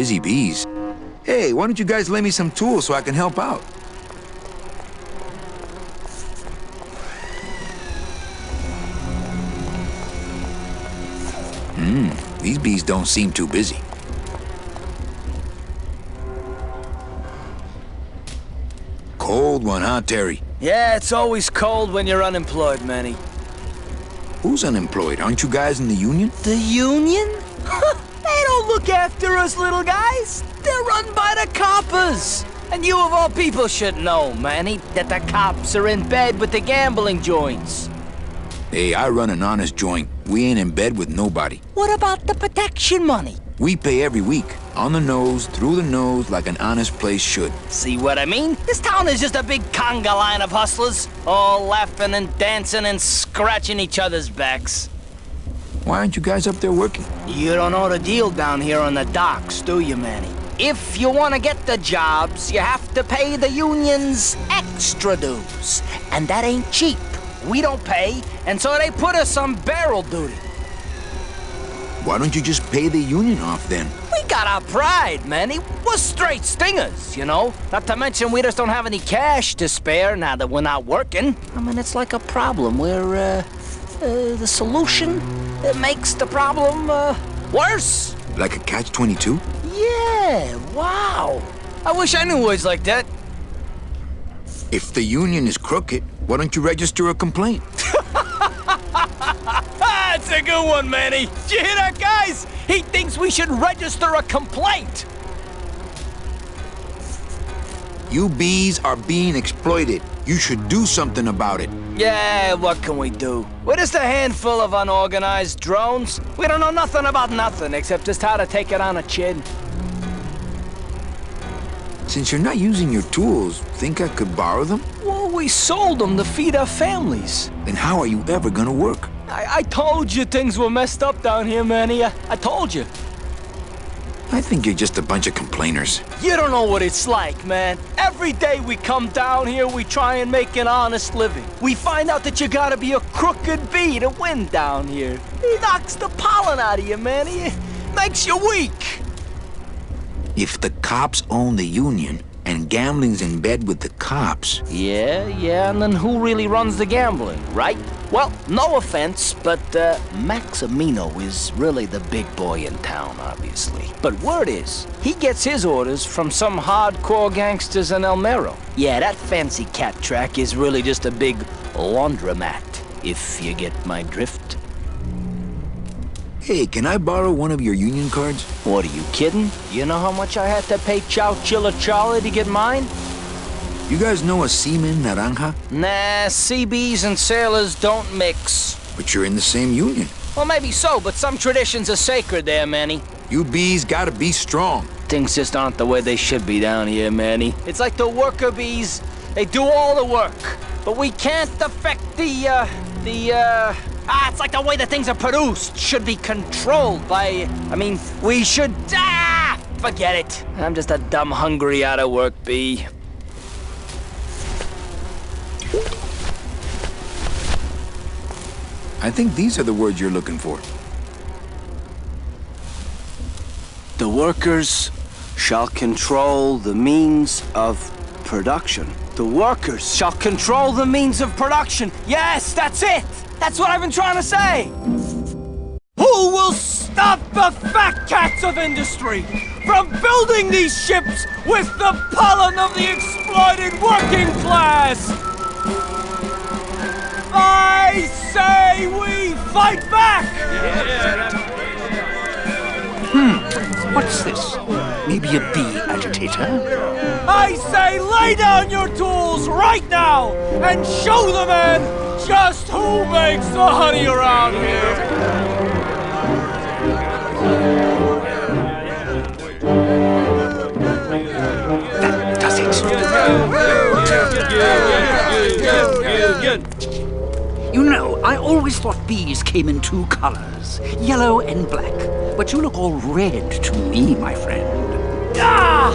busy bees. Hey, why don't you guys lend me some tools so I can help out? These bees don't seem too busy. Cold one, huh, Terry? Yeah, it's always cold when you're unemployed, Manny. Who's unemployed? Aren't you guys in the union? The union? They don't look after us little guys. They're run by the coppers. And you of all people should know, Manny, that the cops are in bed with the gambling joints. Hey, I run an honest joint. We ain't in bed with nobody. What about the protection money? We pay every week. On the nose, through the nose, like an honest place should. See what I mean? This town is just a big conga line of hustlers, all laughing and dancing and scratching each other's backs. Why aren't you guys up there working? You don't know the deal down here on the docks, do you, Manny? If you want to get the jobs, you have to pay the unions extra dues. And that ain't cheap. We don't pay, and so they put us on barrel duty. Why don't you just pay the union off then? We got our pride, Manny. We're straight stingers, you know? Not to mention we just don't have any cash to spare now that we're not working. I mean, it's like a problem where, the solution makes the problem, worse. Like a catch-22? Yeah, wow. I wish I knew words like that. If the union is crooked, why don't you register a complaint? That's a good one, Manny. Did you hear that, guys? He thinks we should register a complaint. You bees are being exploited. You should do something about it. Yeah, what can we do? We're just a handful of unorganized drones. We don't know nothing about nothing except just how to take it on the chin. Since you're not using your tools, think I could borrow them? Well, we sold them to feed our families. Then how are you ever gonna work? I told you things were messed up down here, Manny. I told you. I think you're just a bunch of complainers. You don't know what it's like, man. Every day we come down here, we try and make an honest living. We find out that you gotta be a crooked bee to win down here. He knocks the pollen out of you, man. He makes you weak. If the cops own the union, and gambling's in bed with the cops... Yeah, and then who really runs the gambling, right? Well, no offense, but Maximino is really the big boy in town, obviously. But word is, he gets his orders from some hardcore gangsters in El Mero. Yeah, that fancy cat track is really just a big laundromat, if you get my drift. Hey, can I borrow one of your union cards? What, are you kidding? You know how much I had to pay Chow Chilla Charlie to get mine? You guys know a seaman, Naranja? Nah, CBs and sailors don't mix. But you're in the same union. Well, maybe so, but some traditions are sacred there, Manny. You bees gotta be strong. Things just aren't the way they should be down here, Manny. It's like the worker bees. They do all the work. But we can't affect it's like the way that things are produced should be controlled by... we should... Forget it. I'm just a dumb, hungry, out-of-work bee. I think these are the words you're looking for. The workers shall control the means of production. The workers shall control the means of production. Yes, that's it! That's what I've been trying to say! Who will stop the fat cats of industry from building these ships with the pollen of the exploited working class? I say we fight back! What's this? Maybe a bee agitator? I say lay down your tools right now and show the man just who makes the honey around here! That does it. You know, I always thought bees came in two colors, yellow and black. But you look all red to me, my friend. Ah!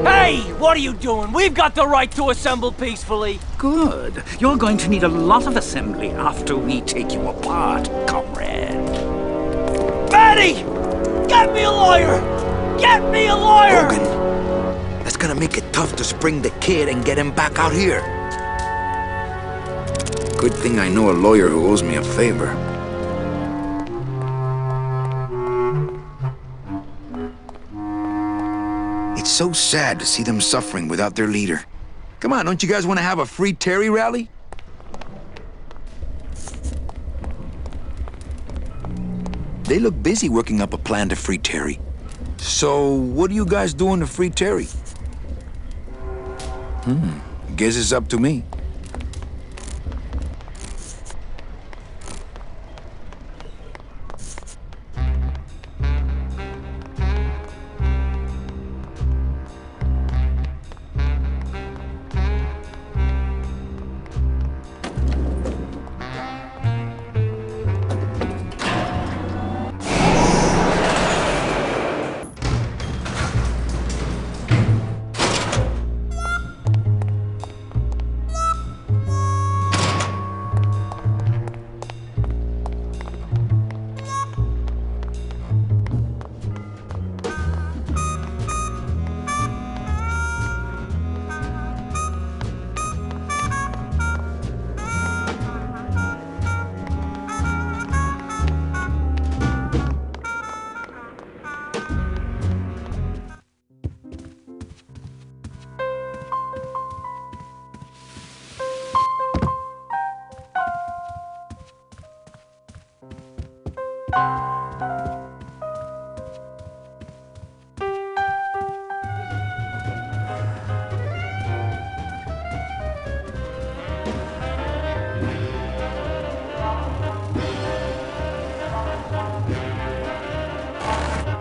Hey, what are you doing? We've got the right to assemble peacefully. Good. You're going to need a lot of assembly after we take you apart, comrade. Betty! Get me a lawyer! Get me a lawyer! Logan, that's gonna make it tough to spring the kid and get him back out here. Good thing I know a lawyer who owes me a favor. It's so sad to see them suffering without their leader. Come on, don't you guys want to have a free Terry rally? They look busy working up a plan to free Terry. So, what are you guys doing to free Terry? Guess it's up to me.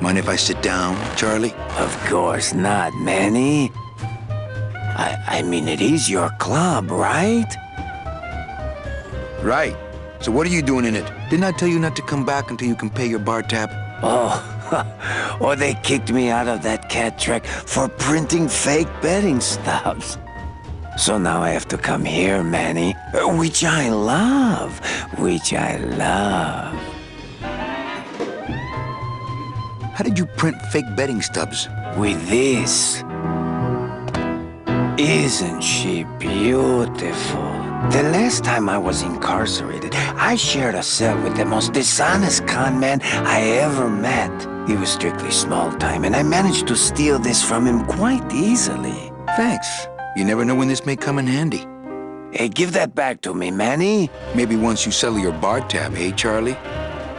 Mind if I sit down, Charlie? Of course not, Manny. I mean, it is your club, right? Right. So what are you doing in it? Didn't I tell you not to come back until you can pay your bar tab? Oh, or they kicked me out of that cat track for printing fake betting stubs. So now I have to come here, Manny, which I love, How did you print fake betting stubs? With this. Isn't she beautiful? The last time I was incarcerated, I shared a cell with the most dishonest con man I ever met. He was strictly small time, and I managed to steal this from him quite easily. Thanks. You never know when this may come in handy. Hey, give that back to me, Manny. Maybe once you settle your bar tab, hey, Charlie?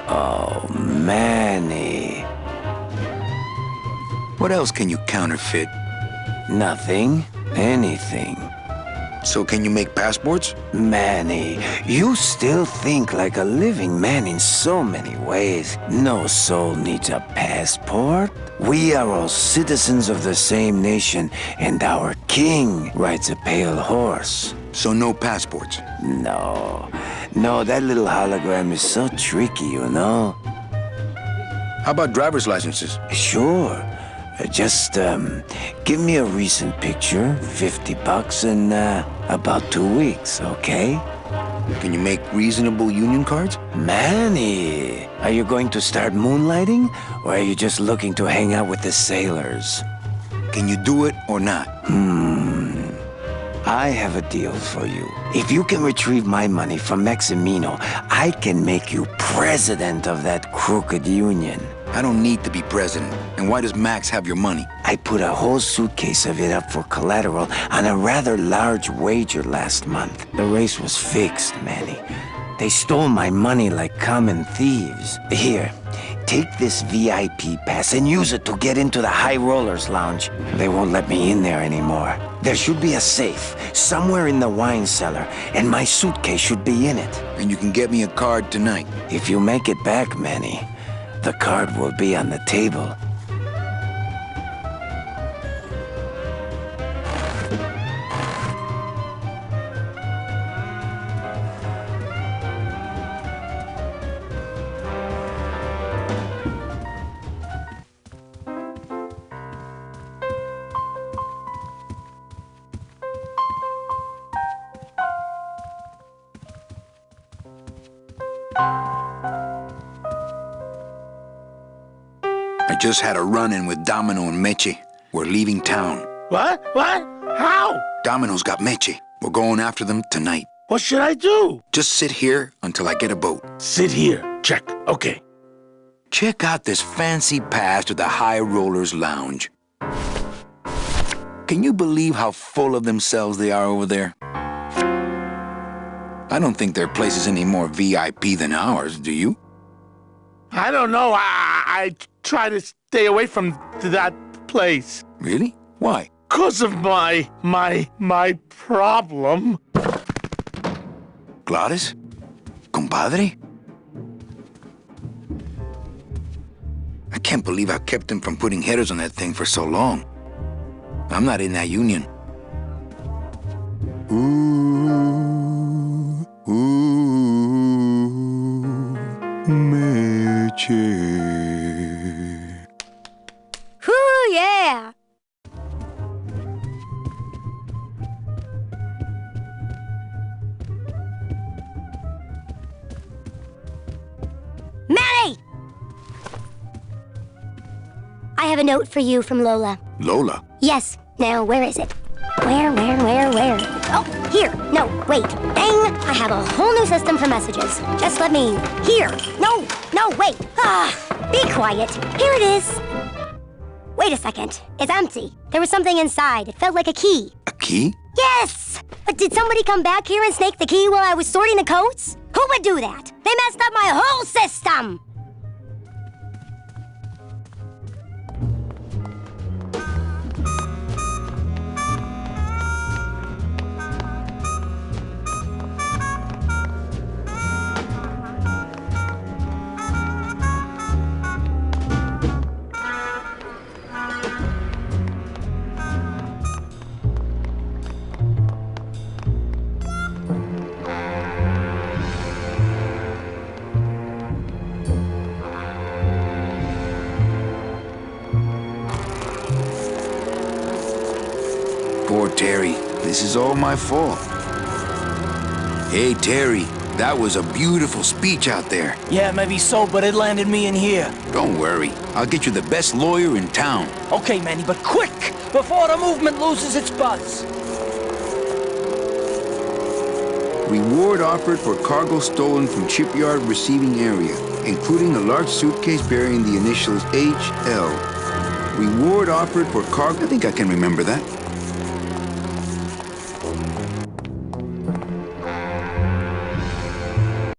Oh, Manny. What else can you counterfeit? Nothing. Anything. So can you make passports? Manny, you still think like a living man in so many ways. No soul needs a passport. We are all citizens of the same nation, and our king rides a pale horse. So no passports? No, that little hologram is so tricky, you know? How about driver's licenses? Sure. Just, give me a recent picture, $50 in, about 2 weeks, okay? Can you make reasonable union cards? Manny, are you going to start moonlighting, or are you just looking to hang out with the sailors? Can you do it or not? I have a deal for you. If you can retrieve my money from Maximino, I can make you president of that crooked union. I don't need to be president. And why does Max have your money? I put a whole suitcase of it up for collateral on a rather large wager last month. The race was fixed, Manny. They stole my money like common thieves. Here, take this VIP pass and use it to get into the High Rollers Lounge. They won't let me in there anymore. There should be a safe somewhere in the wine cellar, and my suitcase should be in it. And you can get me a card tonight. If you make it back, Manny, the card will be on the table. I just had a run-in with Domino and Meche. We're leaving town. What? What? How? Domino's got Meche. We're going after them tonight. What should I do? Just sit here until I get a boat. Sit here. Check. Okay. Check out this fancy pass to the High Rollers Lounge. Can you believe how full of themselves they are over there? I don't think their place is any more VIP than ours, do you? I don't know. I try to stay away from that place. Really? Why? 'Cause of my problem. Gladys? Compadre? I can't believe I kept him from putting headers on that thing for so long. I'm not in that union. Ooh, ooh, Meche. Whoo, yeah! Manny! I have a note for you from Lola. Lola? Yes. Now, where is it? Where? Oh, here. No, wait. Dang, I have a whole new system for messages. Just let me... Here. No, wait. Be quiet. Here it is. Wait a second. It's empty. There was something inside. It felt like a key. A key? Yes! But did somebody come back here and snake the key while I was sorting the coats? Who would do that? They messed up my whole system! Poor Terry. This is all my fault. Hey, Terry, that was a beautiful speech out there. Yeah, maybe so, but it landed me in here. Don't worry. I'll get you the best lawyer in town. Okay, Manny, but quick! Before the movement loses its buzz! Reward offered for cargo stolen from shipyard receiving area, including a large suitcase bearing the initials HL. Reward offered for cargo... I think I can remember that.